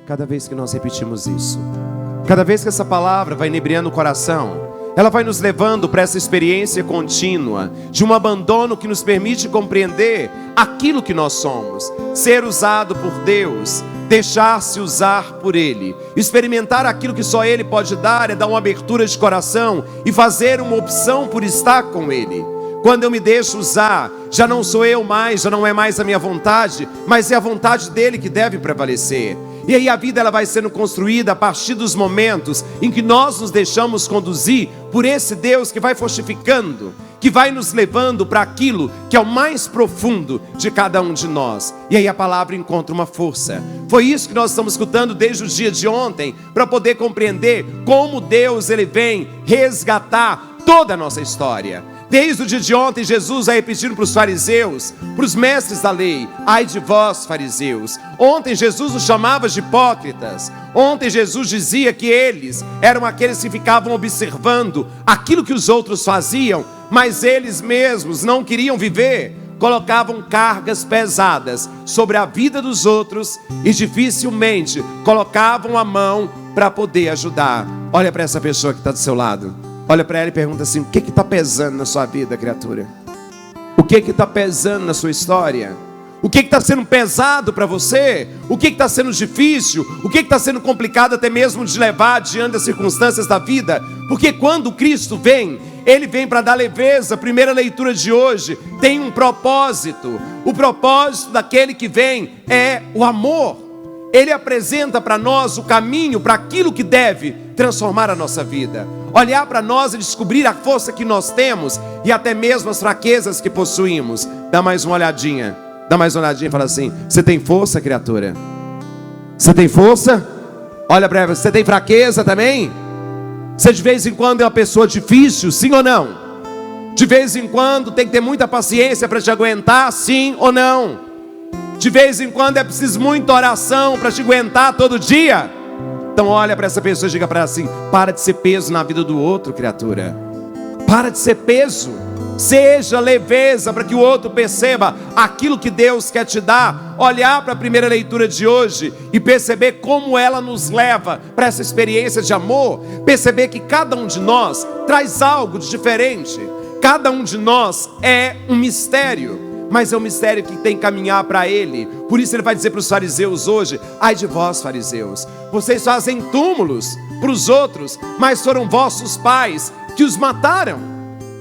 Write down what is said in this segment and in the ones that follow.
cada vez que nós repetimos isso, cada vez que essa palavra vai inebriando o coração, ela vai nos levando para essa experiência contínua de um abandono que nos permite compreender aquilo que nós somos, ser usado por Deus, deixar-se usar por Ele, experimentar aquilo que só Ele pode dar, é dar uma abertura de coração e fazer uma opção por estar com Ele. Quando eu me deixo usar, já não sou eu mais, já não é mais a minha vontade, mas é a vontade dele que deve prevalecer. E aí a vida ela vai sendo construída a partir dos momentos em que nós nos deixamos conduzir por esse Deus que vai fortificando, que vai nos levando para aquilo que é o mais profundo de cada um de nós. E aí a palavra encontra uma força. Foi isso que nós estamos escutando desde o dia de ontem, para poder compreender como Deus ele vem resgatar toda a nossa história. Desde o dia de ontem, Jesus vai repetindo para os fariseus, para os mestres da lei: ai de vós, fariseus. Ontem Jesus os chamava de hipócritas. Ontem Jesus dizia que eles eram aqueles que ficavam observando aquilo que os outros faziam, mas eles mesmos não queriam viver. Colocavam cargas pesadas sobre a vida dos outros e dificilmente colocavam a mão para poder ajudar. Olha para essa pessoa que está do seu lado. Olha para ela e pergunta assim: o que está pesando na sua vida, criatura? O que está pesando na sua história? O que está sendo pesado para você? O que está sendo difícil? O que está sendo complicado até mesmo de levar diante das circunstâncias da vida? Porque quando Cristo vem, Ele vem para dar leveza. A primeira leitura de hoje tem um propósito. O propósito daquele que vem é o amor. Ele apresenta para nós o caminho para aquilo que deve transformar a nossa vida. Olhar para nós e descobrir a força que nós temos e até mesmo as fraquezas que possuímos. Dá mais uma olhadinha. Dá mais uma olhadinha e fala assim: você tem força, criatura? Você tem força? Olha para ela: você tem fraqueza também? Você de vez em quando é uma pessoa difícil, sim ou não? De vez em quando tem que ter muita paciência para te aguentar, sim ou não? De vez em quando é preciso muita oração para te aguentar todo dia? Então olha para essa pessoa e diga para ela assim: para de ser peso na vida do outro, criatura. Para de ser peso. Seja leveza para que o outro perceba aquilo que Deus quer te dar. Olhar para a primeira leitura de hoje e perceber como ela nos leva para essa experiência de amor. Perceber que cada um de nós traz algo de diferente. Cada um de nós é um mistério, mas é um mistério que tem que caminhar para Ele. Por isso Ele vai dizer para os fariseus hoje: ai de vós, fariseus, vocês fazem túmulos para os outros, mas foram vossos pais que os mataram.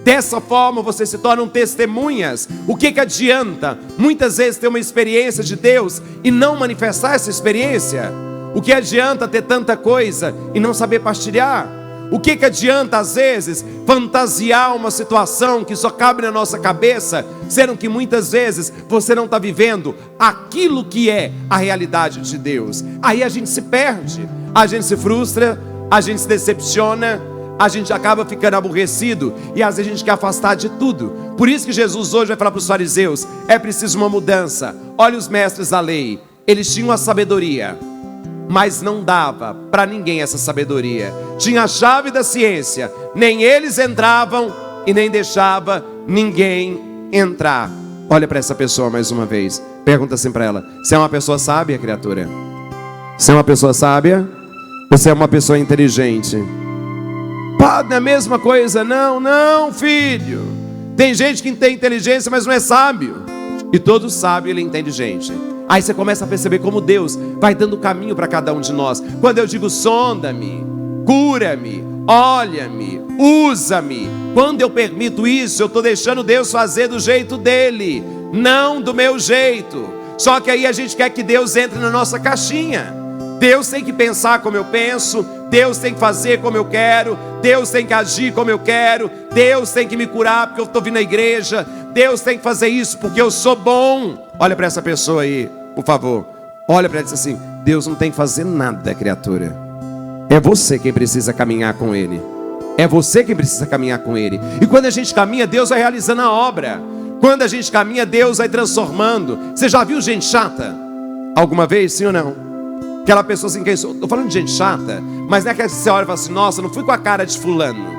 Dessa forma vocês se tornam testemunhas. O que adianta muitas vezes ter uma experiência de Deus e não manifestar essa experiência? O que adianta ter tanta coisa e não saber partilhar? O que adianta às vezes fantasiar uma situação que só cabe na nossa cabeça, sendo que muitas vezes você não está vivendo aquilo que é a realidade de Deus? Aí a gente se perde, a gente se frustra, a gente se decepciona, a gente acaba ficando aborrecido e às vezes a gente quer afastar de tudo. Por isso que Jesus hoje vai falar para os fariseus: é preciso uma mudança. Olha os mestres da lei, eles tinham a sabedoria, mas não dava para ninguém essa sabedoria. Tinha a chave da ciência, nem eles entravam e nem deixava ninguém entrar. Olha para essa pessoa mais uma vez, pergunta assim para ela: você é uma pessoa sábia, criatura? Você é uma pessoa sábia? Ou você é uma pessoa inteligente? Pá, não é a mesma coisa? Não, filho. Tem gente que tem inteligência, mas não é sábio. E todo sábio ele é inteligente. Aí você começa a perceber como Deus vai dando caminho para cada um de nós. Quando eu digo sonda-me, cura-me, olha-me, usa-me, quando eu permito isso, eu estou deixando Deus fazer do jeito dele, não do meu jeito. Só que aí a gente quer que Deus entre na nossa caixinha. Deus tem que pensar como eu penso, Deus tem que fazer como eu quero, Deus tem que agir como eu quero, Deus tem que me curar porque eu estou vindo à igreja, Deus tem que fazer isso porque eu sou bom. Olha para essa pessoa aí, por favor. Olha para ela e diz assim: Deus não tem que fazer nada, criatura. É você quem precisa caminhar com Ele. É você quem precisa caminhar com Ele. E quando a gente caminha, Deus vai realizando a obra. Quando a gente caminha, Deus vai transformando. Você já viu gente chata? Alguma vez, sim ou não? Aquela pessoa assim, que estou falando de gente chata, mas não é que você olha e fala assim: nossa, não fui com a cara de fulano.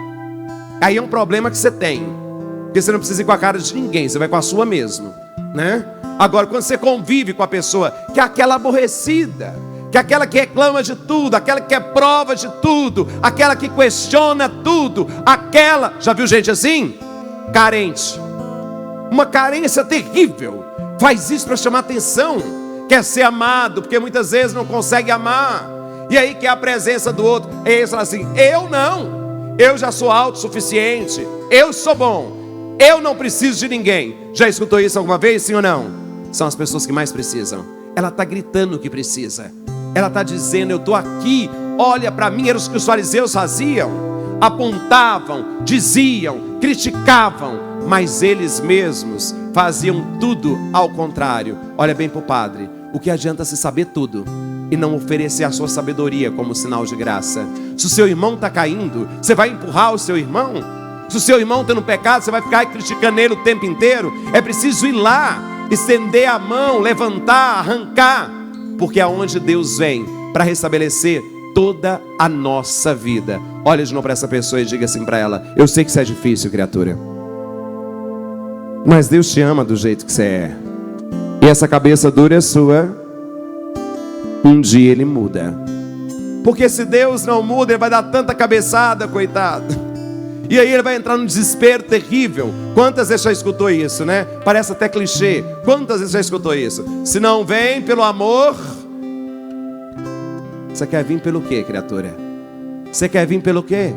Aí é um problema que você tem, porque você não precisa ir com a cara de ninguém, você vai com a sua mesmo, né? Agora, quando você convive com a pessoa que é aquela aborrecida, que aquela que reclama de tudo, aquela que quer prova de tudo, aquela que questiona tudo, aquela, já viu gente assim? Carente, uma carência terrível, faz isso para chamar atenção, quer ser amado, porque muitas vezes não consegue amar, e aí quer a presença do outro, e aí fala assim, eu não, eu já sou autossuficiente, eu sou bom, eu não preciso de ninguém. Já escutou isso alguma vez, sim ou não? São as pessoas que mais precisam. Ela está gritando que precisa, ela está dizendo, eu estou aqui, olha para mim. Era o que os fariseus faziam, apontavam, diziam, criticavam, mas eles mesmos faziam tudo ao contrário. Olha bem para o padre, o que adianta se saber tudo e não oferecer a sua sabedoria como sinal de graça? Se o seu irmão está caindo, você vai empurrar o seu irmão? Se o seu irmão está no pecado, você vai ficar criticando ele o tempo inteiro? É preciso ir lá, estender a mão, levantar, arrancar, porque é onde Deus vem para restabelecer toda a nossa vida. Olha de novo para essa pessoa e diga assim para ela, eu sei que isso é difícil, criatura, mas Deus te ama do jeito que você é, e essa cabeça dura é sua, um dia Ele muda, porque se Deus não muda, Ele vai dar tanta cabeçada, coitado, e aí ele vai entrar num desespero terrível. Quantas vezes já escutou isso, né? Parece até clichê. Quantas vezes já escutou isso? Se não vem pelo amor, você quer vir pelo quê, criatura? Você quer vir pelo quê?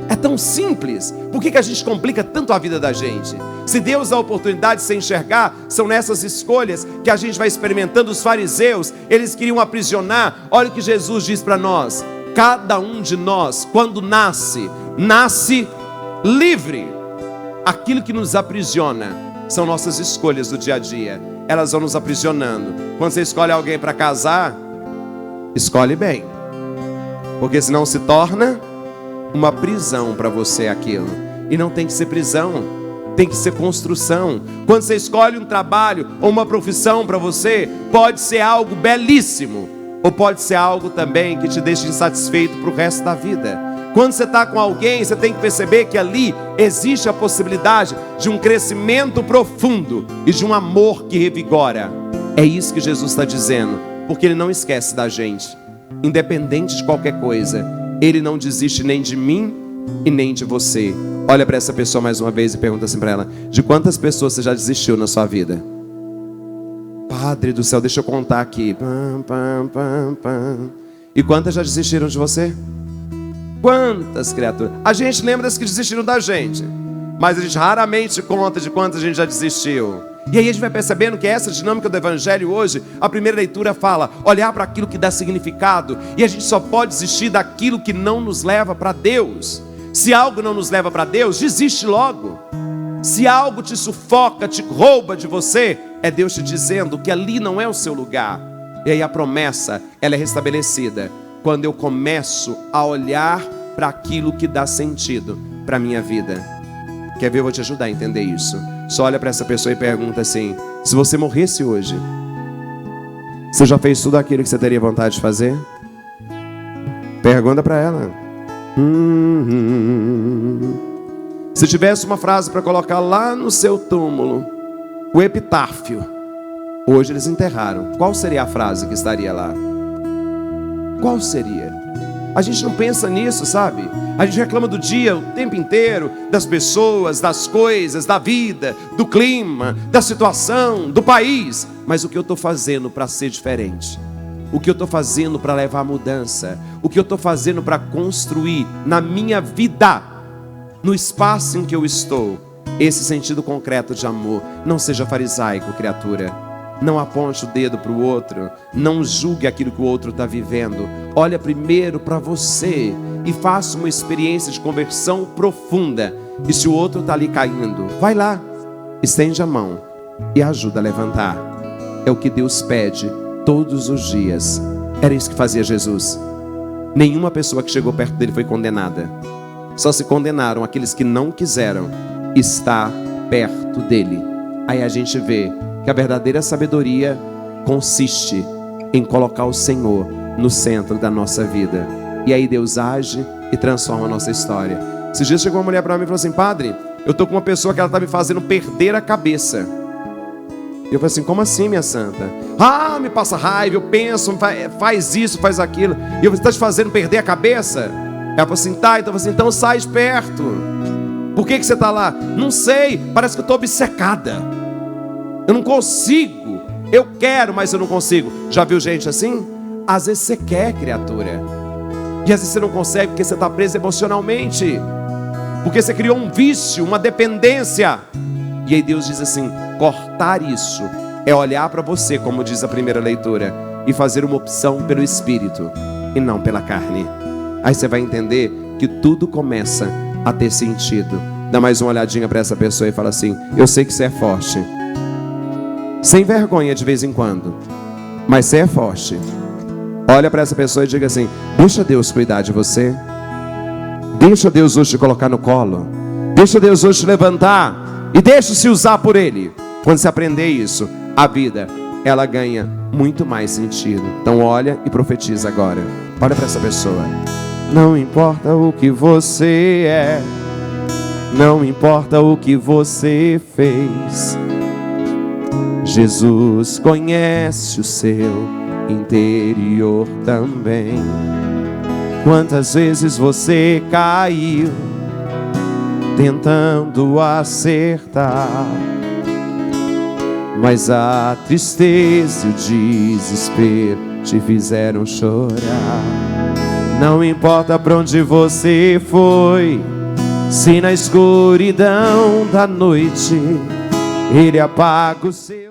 É tão simples. Por que a gente complica tanto a vida da gente? Se Deus dá a oportunidade de se enxergar, são nessas escolhas que a gente vai experimentando. Os fariseus, eles queriam aprisionar. Olha o que Jesus diz para nós. Cada um de nós, quando nasce livre. Aquilo que nos aprisiona são nossas escolhas do dia a dia. Elas vão nos aprisionando. Quando você escolhe alguém para casar, escolhe bem, porque senão se torna uma prisão para você aquilo. E não tem que ser prisão, tem que ser construção. Quando você escolhe um trabalho ou uma profissão para você, pode ser algo belíssimo, ou pode ser algo também que te deixe insatisfeito para o resto da vida. Quando você está com alguém, você tem que perceber que ali existe a possibilidade de um crescimento profundo e de um amor que revigora. É isso que Jesus está dizendo, porque Ele não esquece da gente, independente de qualquer coisa. Ele não desiste nem de mim e nem de você. Olha para essa pessoa mais uma vez e pergunta assim para ela, de quantas pessoas você já desistiu na sua vida? Padre do céu, deixa eu contar aqui. E quantas já desistiram de você? Quantas, criaturas? A gente lembra das que desistiram da gente, mas a gente raramente conta de quantas a gente já desistiu. E aí a gente vai percebendo que essa dinâmica do Evangelho hoje, a primeira leitura fala, olhar para aquilo que dá significado. E a gente só pode desistir daquilo que não nos leva para Deus. Se algo não nos leva para Deus, desiste logo. Se algo te sufoca, te rouba de você, é Deus te dizendo que ali não é o seu lugar. E aí a promessa, ela é restabelecida quando eu começo a olhar para aquilo que dá sentido para a minha vida. Quer ver? Eu vou te ajudar a entender isso. Só olha para essa pessoa e pergunta assim, se você morresse hoje, você já fez tudo aquilo que você teria vontade de fazer? Pergunta para ela. Se tivesse uma frase para colocar lá no seu túmulo, o epitáfio, hoje eles enterraram, qual seria a frase que estaria lá? Qual seria? A gente não pensa nisso, sabe? A gente reclama do dia o tempo inteiro, das pessoas, das coisas, da vida, do clima, da situação, do país. Mas o que eu estou fazendo para ser diferente? O que eu estou fazendo para levar a mudança? O que eu estou fazendo para construir na minha vida, no espaço em que eu estou, esse sentido concreto de amor? Não seja farisaico, criatura. Não aponte o dedo para o outro, não julgue aquilo que o outro está vivendo. Olha primeiro para você e faça uma experiência de conversão profunda. E se o outro está ali caindo, vai lá, estende a mão e ajuda a levantar. É o que Deus pede todos os dias. Era isso que fazia Jesus. Nenhuma pessoa que chegou perto dele foi condenada. Só se condenaram aqueles que não quiseram estar perto dele. Aí a gente vê que a verdadeira sabedoria consiste em colocar o Senhor no centro da nossa vida. E aí Deus age e transforma a nossa história. Esses dias chegou uma mulher para mim e falou assim, padre, eu estou com uma pessoa que ela está me fazendo perder a cabeça. E eu falei assim, como assim, minha santa? Ah, me passa raiva, eu penso, faz isso, faz aquilo. E eu, você está te fazendo perder a cabeça? Ela falou assim, tá, então sai de perto. Por que você está lá? Não sei, parece que eu estou obcecada. Eu não consigo. Eu quero, mas eu não consigo. Já viu gente assim? Às vezes você quer, criatura. E às vezes você não consegue porque você está preso emocionalmente. Porque você criou um vício, uma dependência. E aí Deus diz assim, cortar isso é olhar para você, como diz a primeira leitura, e fazer uma opção pelo Espírito e não pela carne. Aí você vai entender que tudo começa a ter sentido. Dá mais uma olhadinha para essa pessoa e fala assim, eu sei que você é forte. Sem vergonha de vez em quando, mas você é forte. Olha para essa pessoa e diga assim, deixa Deus cuidar de você. Deixa Deus hoje te colocar no colo. Deixa Deus hoje te levantar. E deixa-se usar por Ele. Quando você aprender isso, a vida, ela ganha muito mais sentido. Então olha e profetiza agora. Olha para essa pessoa. Não importa o que você é, não importa o que você fez, Jesus conhece o seu interior também. Quantas vezes você caiu tentando acertar, mas a tristeza e o desespero te fizeram chorar. Não importa para onde você foi, se na escuridão da noite Ele apaga o seu